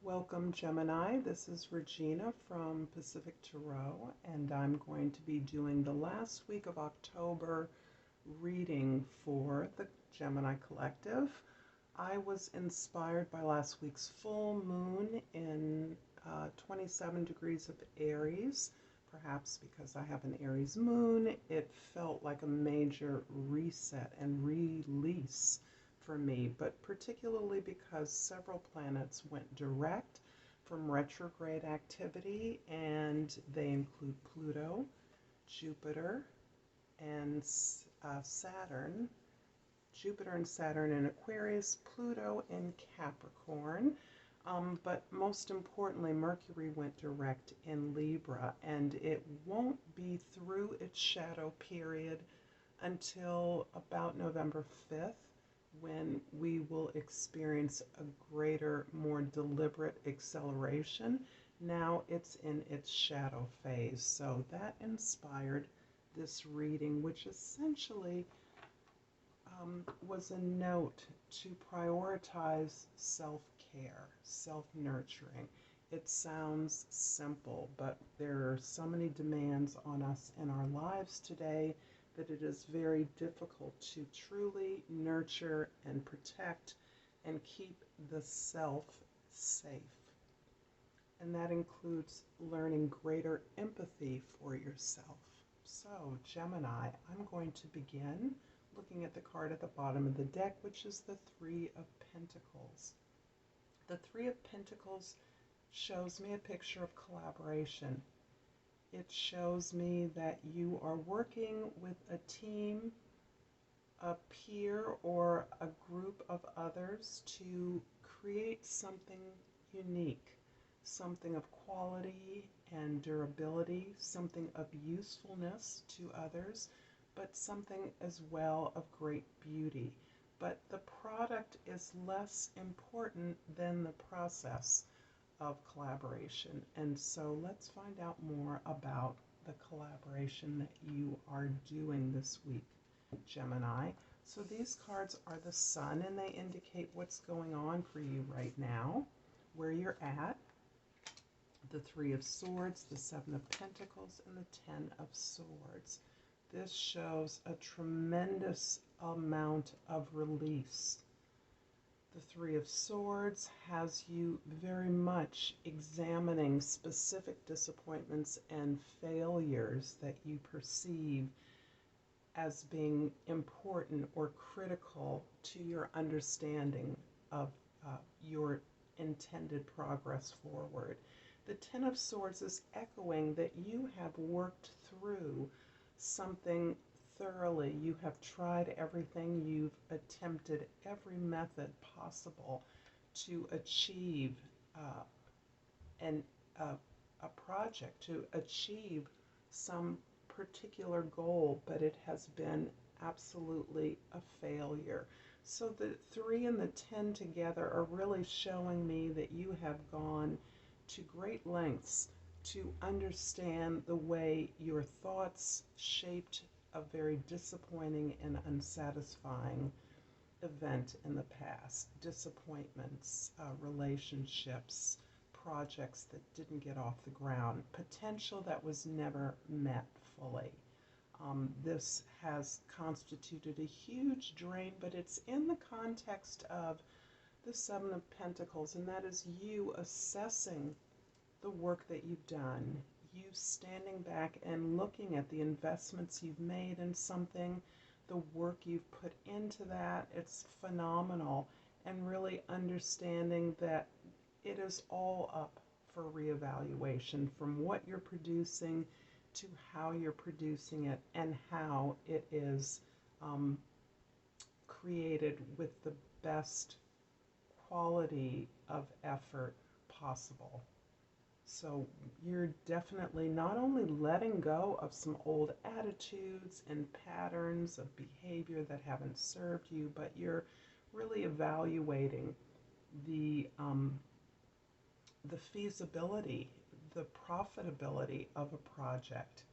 Welcome, Gemini. This is Regina from Pacific Tarot, and I'm going to be doing the last week of October reading for the Gemini Collective. I was inspired by last week's full moon in 27 degrees of Aries. Perhaps because I have an Aries moon, it felt like a major reset and release for me, but particularly because several planets went direct from retrograde activity, and they include Pluto, Jupiter, and Saturn. Jupiter and Saturn in Aquarius, Pluto in Capricorn. But most importantly, Mercury went direct in Libra, and it won't be through its shadow period until about November 5th, when we will experience a greater, more deliberate acceleration. Now it's in its shadow phase. So that inspired this reading, which essentially was a note to prioritize self-care, self-nurturing. It sounds simple, but there are so many demands on us in our lives today that it is very difficult to truly nurture and protect and keep the self safe. And that includes learning greater empathy for yourself. So, Gemini, I'm going to begin looking at the card at the bottom of the deck, which is the Three of Pentacles. The Three of Pentacles shows me a picture of collaboration. It shows me that you are working with a team, a peer, or a group of others to create something unique, something of quality and durability, something of usefulness to others, but something as well of great beauty. But the product is less important than the process of collaboration. And so let's find out more about the collaboration that you are doing this week, Gemini. So these cards are the Sun, and they indicate what's going on for you right now, where you're at. The Three of Swords, the Seven of Pentacles, and the Ten of Swords. This shows a tremendous amount of release. The Three of Swords has you very much examining specific disappointments and failures that you perceive as being important or critical to your understanding of your intended progress forward. The Ten of Swords is echoing that you have worked through something thoroughly. You have tried everything. You've attempted every method possible to achieve a project, to achieve some particular goal, but it has been absolutely a failure. So the 3 and the 10 together are really showing me that you have gone to great lengths to understand the way your thoughts shaped a very disappointing and unsatisfying event in the past. Disappointments, relationships, projects that didn't get off the ground, potential that was never met fully. This has constituted a huge drain, but it's in the context of the Seven of Pentacles, and that is you assessing the work that you've done, you standing back and looking at the investments you've made in something, the work you've put into that. It's phenomenal, and really understanding that it is all up for reevaluation, from what you're producing to how you're producing it and how it is created with the best quality of effort possible. So you're definitely not only letting go of some old attitudes and patterns of behavior that haven't served you, but you're really evaluating the feasibility, the profitability of a project.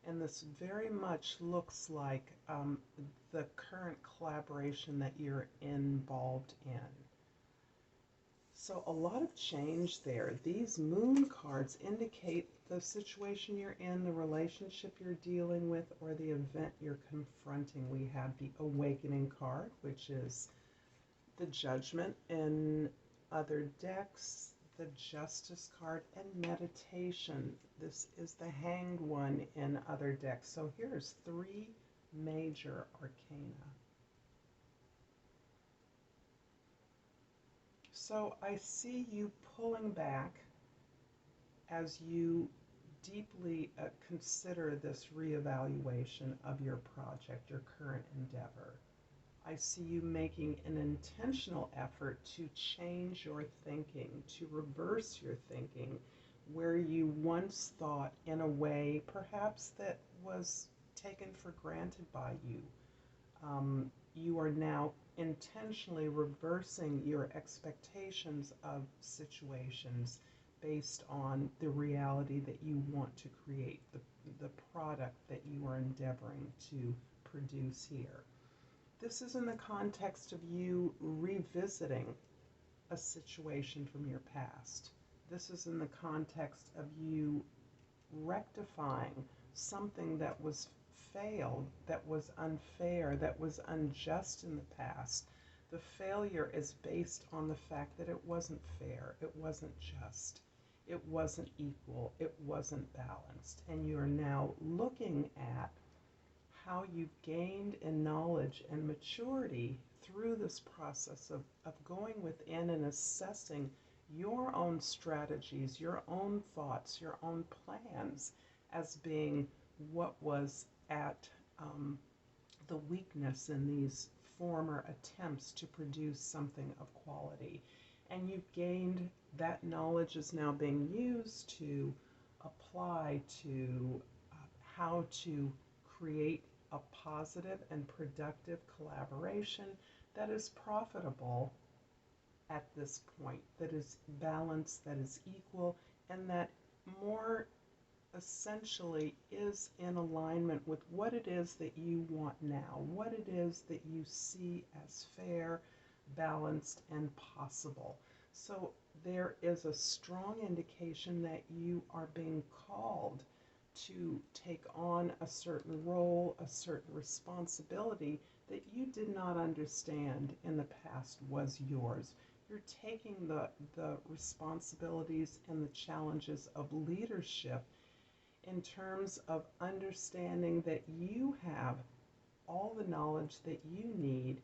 And this very much looks like the current collaboration that you're involved in. So a lot of change there. These moon cards indicate the situation you're in, the relationship you're dealing with, or the event you're confronting. We have the awakening card, which is the judgment in other decks, the justice card, and meditation. This is the hanged one in other decks. So here's three major arcana. So I see you pulling back as you deeply consider this reevaluation of your project, your current endeavor. I see you making an intentional effort to change your thinking, to reverse your thinking, where you once thought in a way perhaps that was taken for granted by you. You are now intentionally reversing your expectations of situations based on the reality that you want to create, the product that you are endeavoring to produce here. This is in the context of you revisiting a situation from your past. This is in the context of you rectifying something that was failed, that was unfair, that was unjust in the past. The failure is based on the fact that it wasn't fair, it wasn't just, it wasn't equal, it wasn't balanced. And you are now looking at how you've gained in knowledge and maturity through this process of going within and assessing your own strategies, your own thoughts, your own plans as being what was at the weakness in these former attempts to produce something of quality. And you've gained that knowledge is now being used to apply to how to create a positive and productive collaboration that is profitable at this point, that is balanced, that is equal, and that more essentially is in alignment with what it is that you want now, what it is that you see as fair, balanced, and possible. So there is a strong indication that you are being called to take on a certain role, a certain responsibility that you did not understand in the past was yours. You're taking the responsibilities and the challenges of leadership in terms of understanding that you have all the knowledge that you need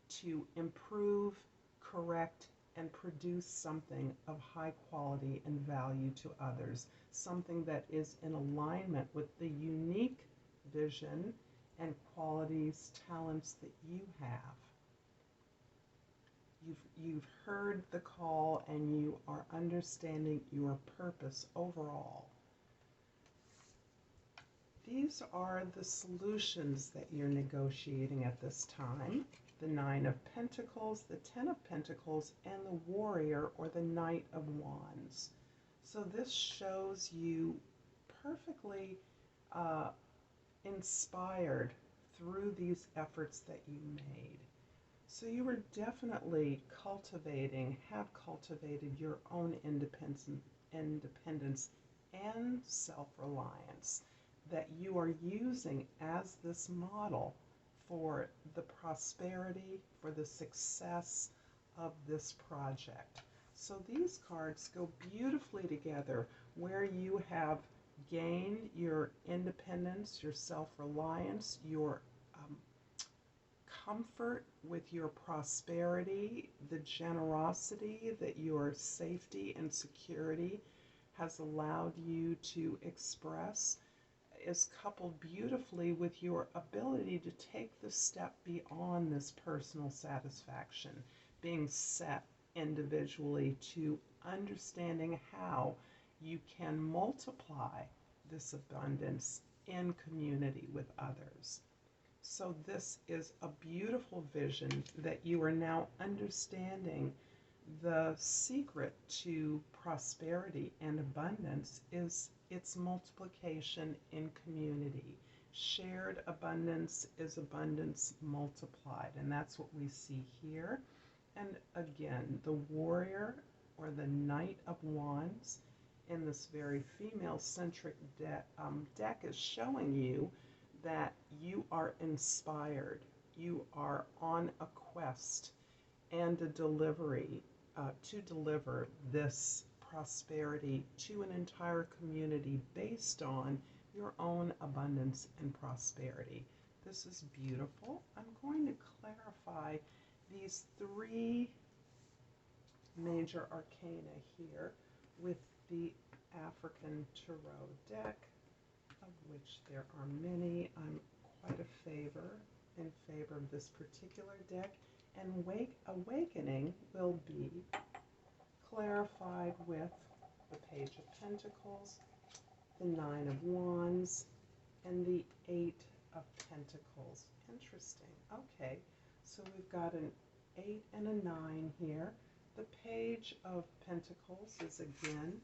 to improve, correct, and produce something of high quality and value to others, something that is in alignment with the unique vision and qualities, talents that you have. You've heard the call and you are understanding your purpose overall. These are the solutions that you're negotiating at this time. The Nine of Pentacles, the Ten of Pentacles, and the Warrior or the Knight of Wands. So this shows you perfectly inspired through these efforts that you made. So you were definitely have cultivated your own independence and self-reliance that you are using as this model for the prosperity, for the success of this project. So these cards go beautifully together where you have gained your independence, your self-reliance, your comfort with your prosperity, the generosity that your safety and security has allowed you to express is coupled beautifully with your ability to take the step beyond this personal satisfaction, being set individually to understanding how you can multiply this abundance in community with others. So this is a beautiful vision that you are now understanding. The secret to prosperity and abundance is its multiplication in community. Shared abundance is abundance multiplied, and that's what we see here. And again, the Warrior or the Knight of Wands in this very female-centric deck is showing you that you are inspired. You are on a quest and a delivery to deliver this prosperity to an entire community based on your own abundance and prosperity. This is beautiful. I'm going to clarify these three major arcana here with the African Tarot deck, of which there are many. I'm quite in favor of this particular deck, and awakening will be clarified with the Page of Pentacles, the Nine of Wands, and the Eight of Pentacles. Interesting. Okay, so we've got an 8 and a 9 here. The Page of Pentacles is again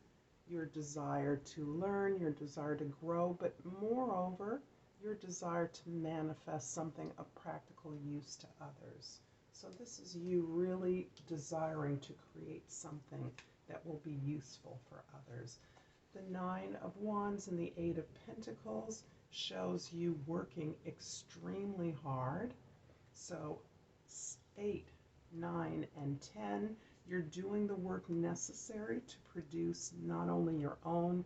your desire to learn, your desire to grow, but moreover, your desire to manifest something of practical use to others. So this is you really desiring to create something that will be useful for others. The Nine of Wands and the Eight of Pentacles shows you working extremely hard. So 8, 9, and 10, you're doing the work necessary to produce not only your own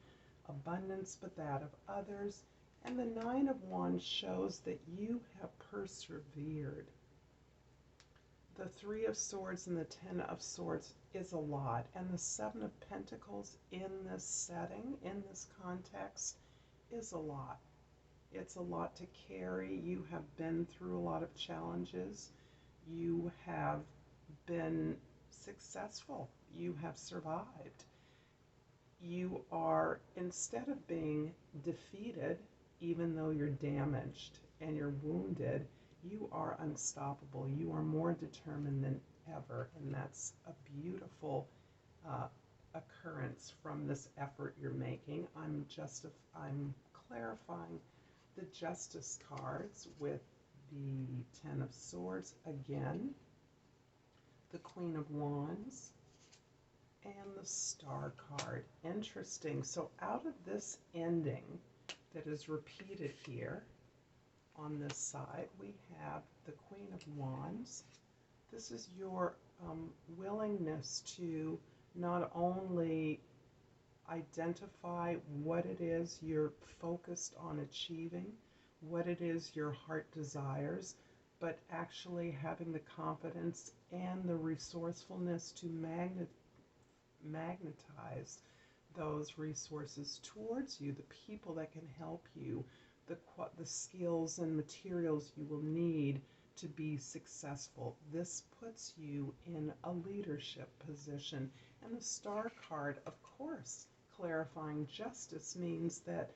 abundance, but that of others. And the Nine of Wands shows that you have persevered. The Three of Swords and the Ten of Swords is a lot. And the Seven of Pentacles in this setting, in this context, is a lot. It's a lot to carry. You have been through a lot of challenges. You have been successful. You have survived. You are, instead of being defeated, even though you're damaged and you're wounded, you are unstoppable. You are more determined than ever, and that's a beautiful occurrence from this effort you're making. I'm clarifying the Justice cards with the Ten of Swords again, the Queen of Wands, and the Star card. Interesting. So out of this ending that is repeated here on this side, we have the Queen of Wands. This is your willingness to not only identify what it is you're focused on achieving, what it is your heart desires, but actually having the confidence and the resourcefulness to magnetize those resources towards you, the people that can help you, the skills and materials you will need to be successful. This puts you in a leadership position. And the Star card, of course, clarifying justice, means that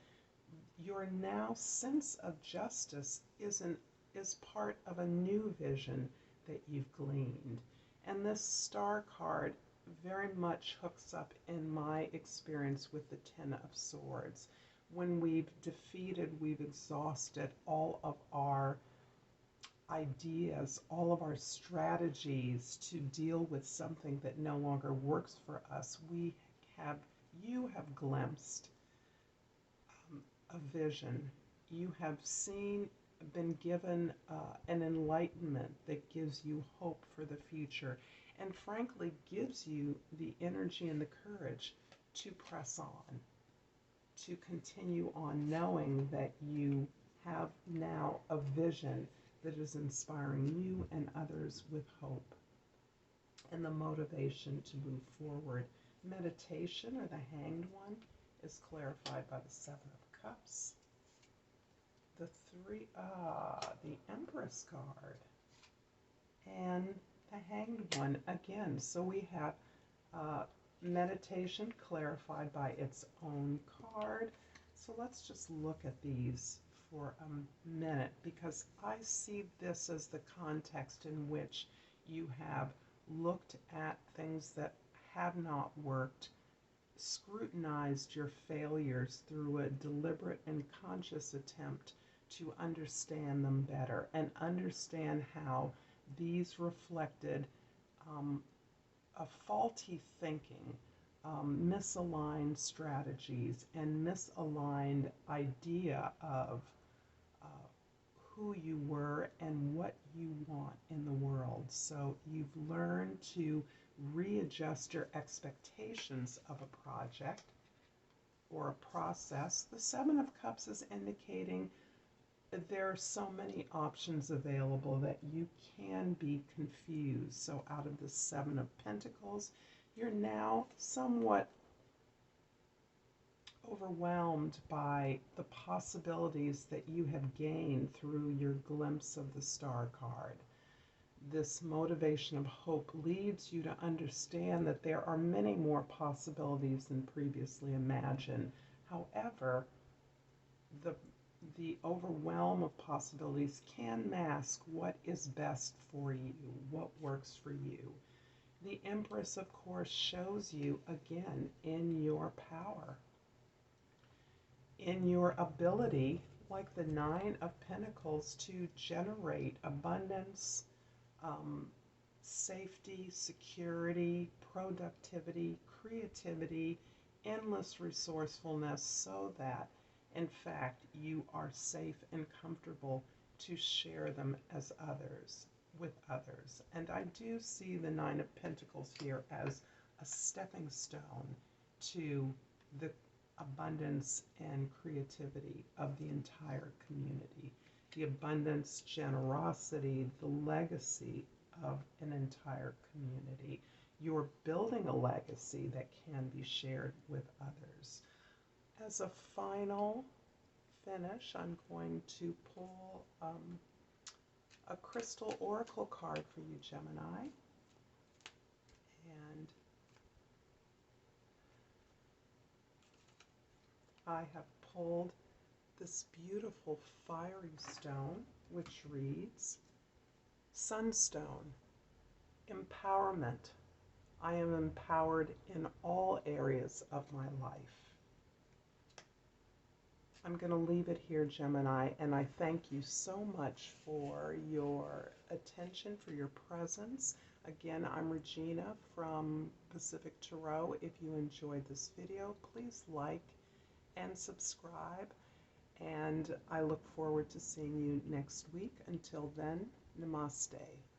your now sense of justice is part of a new vision that you've gleaned. And this Star card very much hooks up in my experience with the Ten of Swords. When we've exhausted all of our ideas, all of our strategies to deal with something that no longer works for us, you have glimpsed a vision. You have been given an enlightenment that gives you hope for the future, and frankly gives you the energy and the courage to press on, to continue on, knowing that you have now a vision that is inspiring you and others with hope and the motivation to move forward. Meditation, or the Hanged One, is clarified by the Seven of Cups. The Empress card, and the Hanged One again. So we have meditation clarified by its own card. So let's just look at these for a minute, because I see this as the context in which you have looked at things that have not worked, scrutinized your failures through a deliberate and conscious attempt to understand them better and understand how these reflected a faulty thinking, misaligned strategies, and misaligned idea of uh, who you were and what you want in the world. So you've learned to readjust your expectations of a project or a process. The Seven of Cups is indicating there are so many options available that you can be confused. So out of the Seven of Pentacles, you're now somewhat overwhelmed by the possibilities that you have gained through your glimpse of the Star card. This motivation of hope leads you to understand that there are many more possibilities than previously imagined. However, the the overwhelm of possibilities can mask what is best for you, what works for you. The Empress, of course, shows you again in your power, in your ability, like the Nine of Pentacles, to generate abundance, um, safety, security, productivity, creativity, endless resourcefulness, so that in fact you are safe and comfortable to share them as others with others. And I do see the Nine of Pentacles here as a stepping stone to the abundance and creativity of the entire community, the abundance, generosity, the legacy of an entire community. You're building a legacy that can be shared with others. As a final finish, I'm going to pull a crystal oracle card for you, Gemini. And I have pulled this beautiful fiery stone, which reads, Sunstone, empowerment. I am empowered in all areas of my life. I'm going to leave it here, Gemini, and I thank you so much for your attention, for your presence. Again, I'm Regina from Pacific Tarot. If you enjoyed this video, please like and subscribe, and I look forward to seeing you next week. Until then, Namaste.